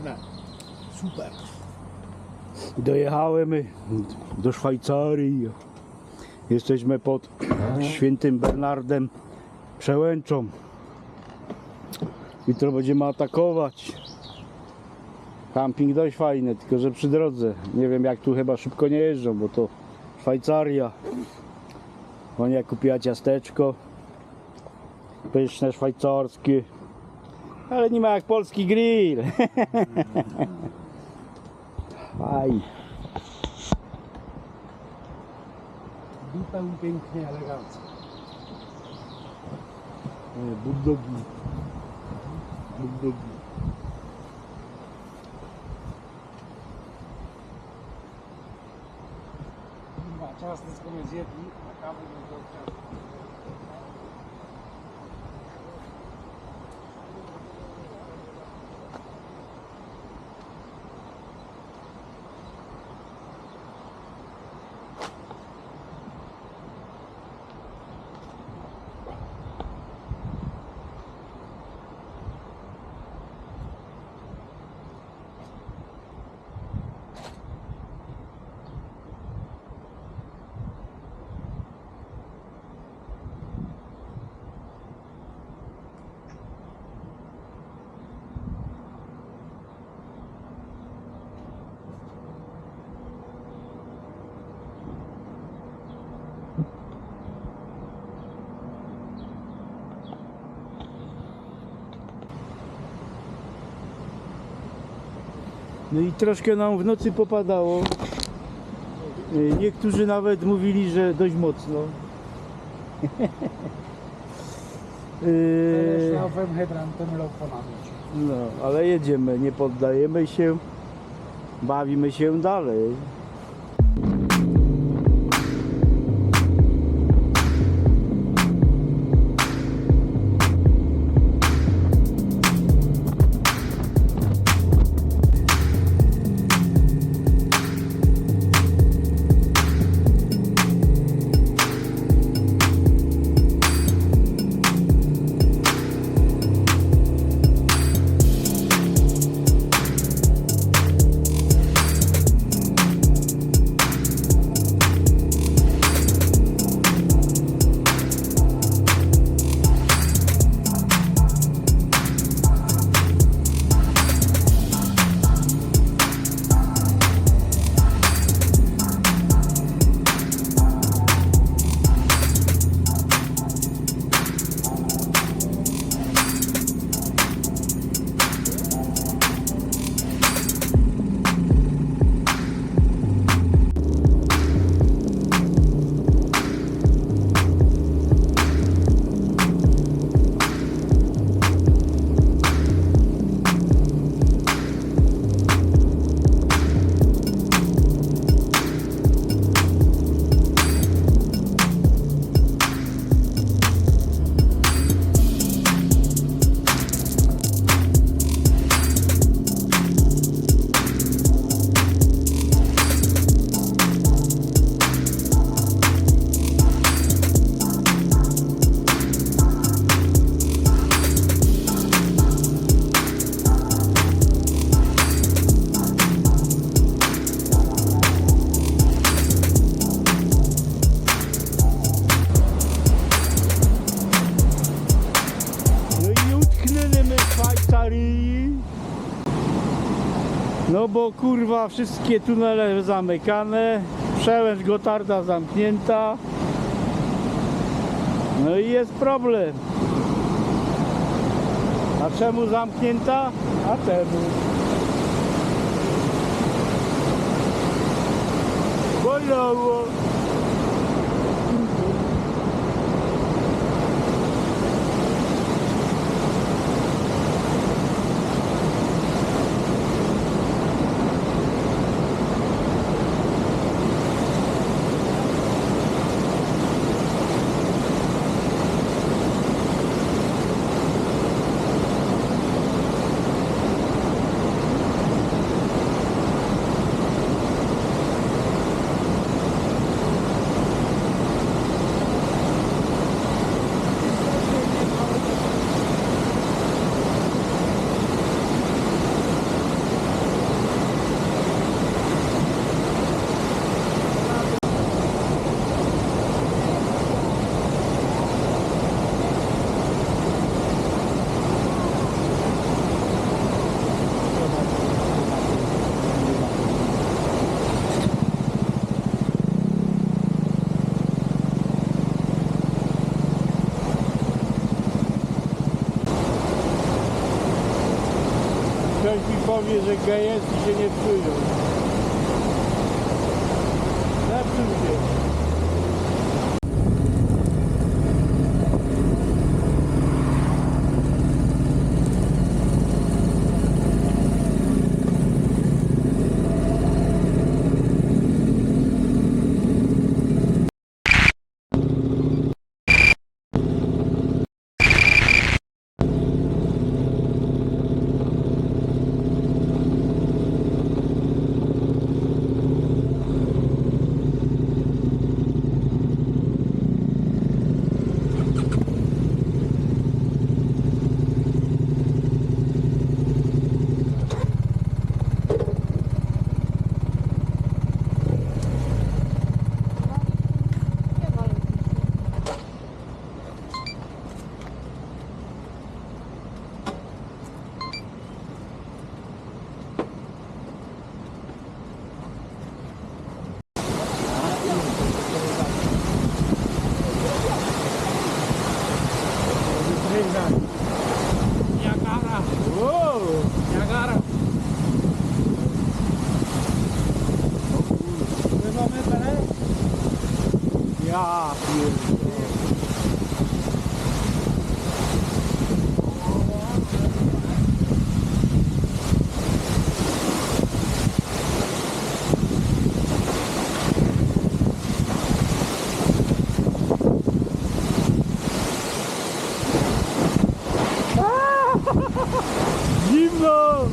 piękne. Super. Dojechałem do Szwajcarii. Jesteśmy pod Świętym Bernardem Przełęczą. Jutro będziemy atakować. Camping dość fajny, tylko że przy drodze. Nie wiem, jak tu chyba szybko nie jeżdżą, bo to Szwajcaria. Monia kupiła ciasteczko. Pyszne, szwajcarskie. Ale nie ma jak polski grill. Fajnie. Zupełnie pięknie, elegancko. Bulldogi. Bulldogi. Ciasne skąd zjedli, a kawę nie do ciasta. No i troszkę nam w nocy popadało. Niektórzy nawet mówili, że dość mocno. Schlaufen hydrantem lokonomić. No, ale jedziemy, nie poddajemy się, bawimy się dalej. No bo kurwa wszystkie tunele zamykane, przełęcz Gotarda zamknięta. No i jest problem. A czemu zamknięta? A czemu? Bolało. powie, że gej jest i się nie przyjął. Zepsuł się. Niagara. Wow. Niagara. My mamy teren? Ja pierdolę. Zimno!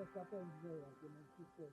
Essa pędzla, jakie mam wszystko.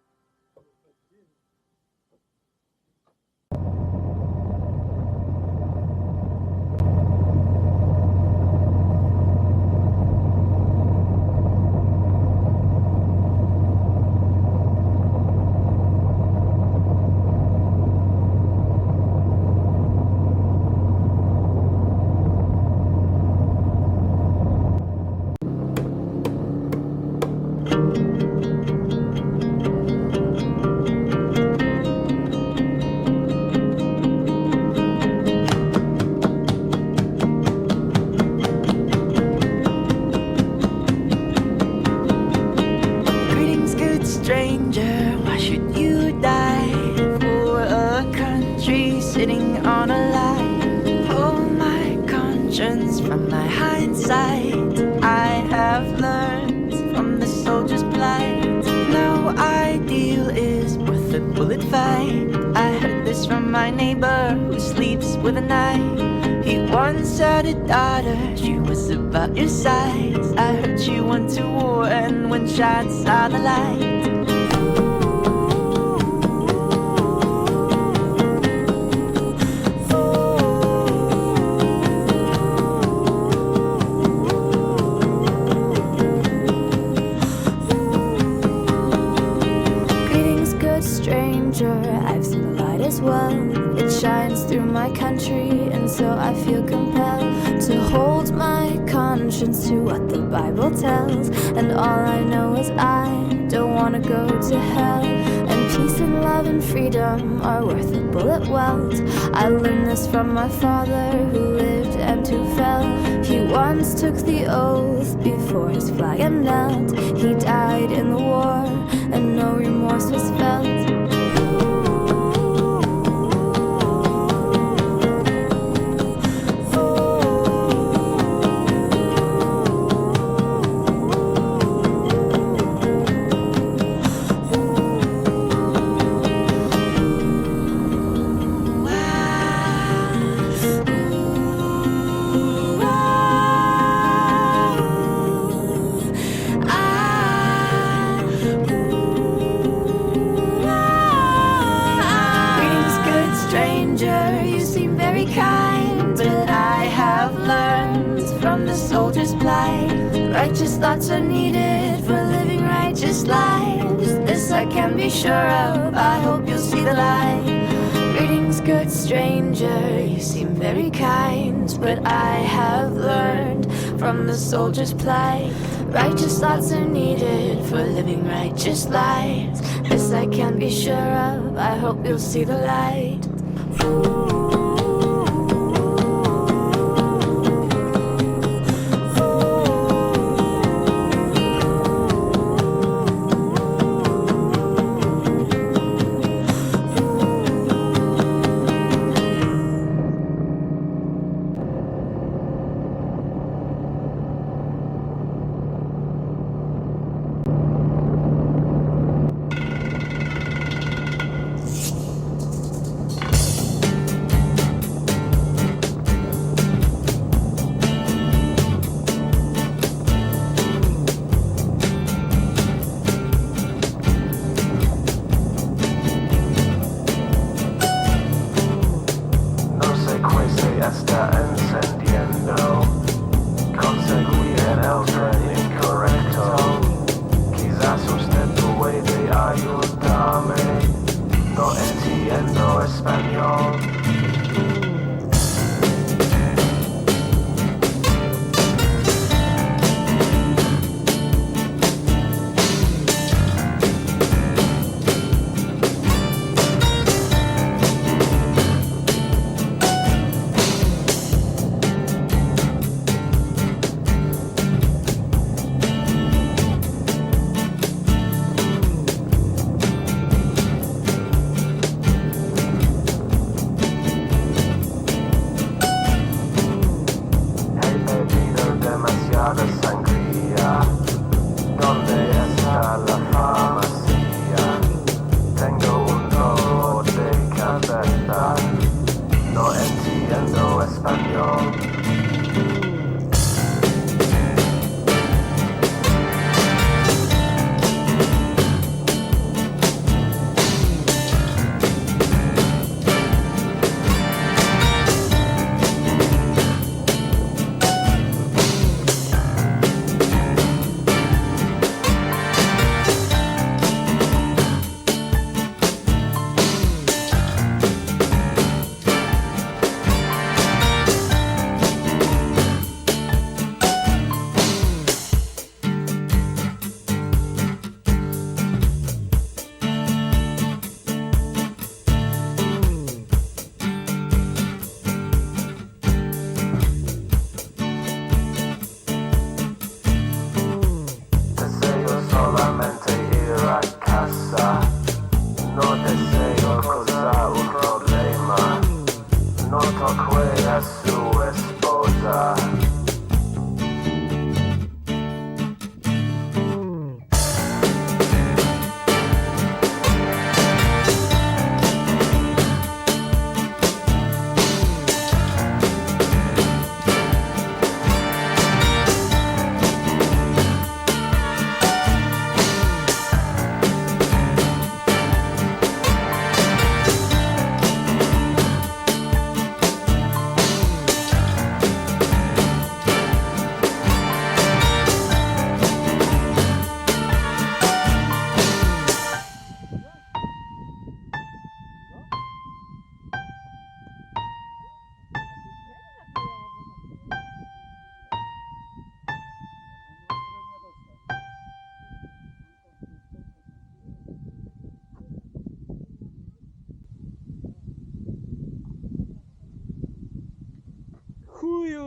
Greetings, good stranger. Why should you die for a country sitting on a lie? Oh, my conscience from my hindsight. I have learned from the soldier's plight. No ideal is worth a bullet fight. I heard this from my neighbor who sleeps with a knife. He once had a daughter, she was about your size. I heard she went to war and when shots saw the light. Greetings, good stranger. I've seen the light as well. It shines through my country, and so I feel compelled to hold my conscience to what the Bible tells. And all I know is I don't want to go to hell. And peace and love and freedom are worth a bullet welt. I learned this from my father who lived and who fell. He once took the oath before his flag had knelt. He died in the war and no remorse was felt. Greetings, good stranger. You seem very kind, but I have learned from the soldier's plight. Righteous thoughts are needed for living righteous lives. This I can be sure of. I hope you'll see the light. Greetings, good stranger. You seem very kind, but I have learned from the soldier's plight. Righteous thoughts are needed for living righteous lives. This I can be sure of. I hope you'll see the light.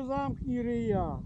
zamknij ryja.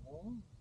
No.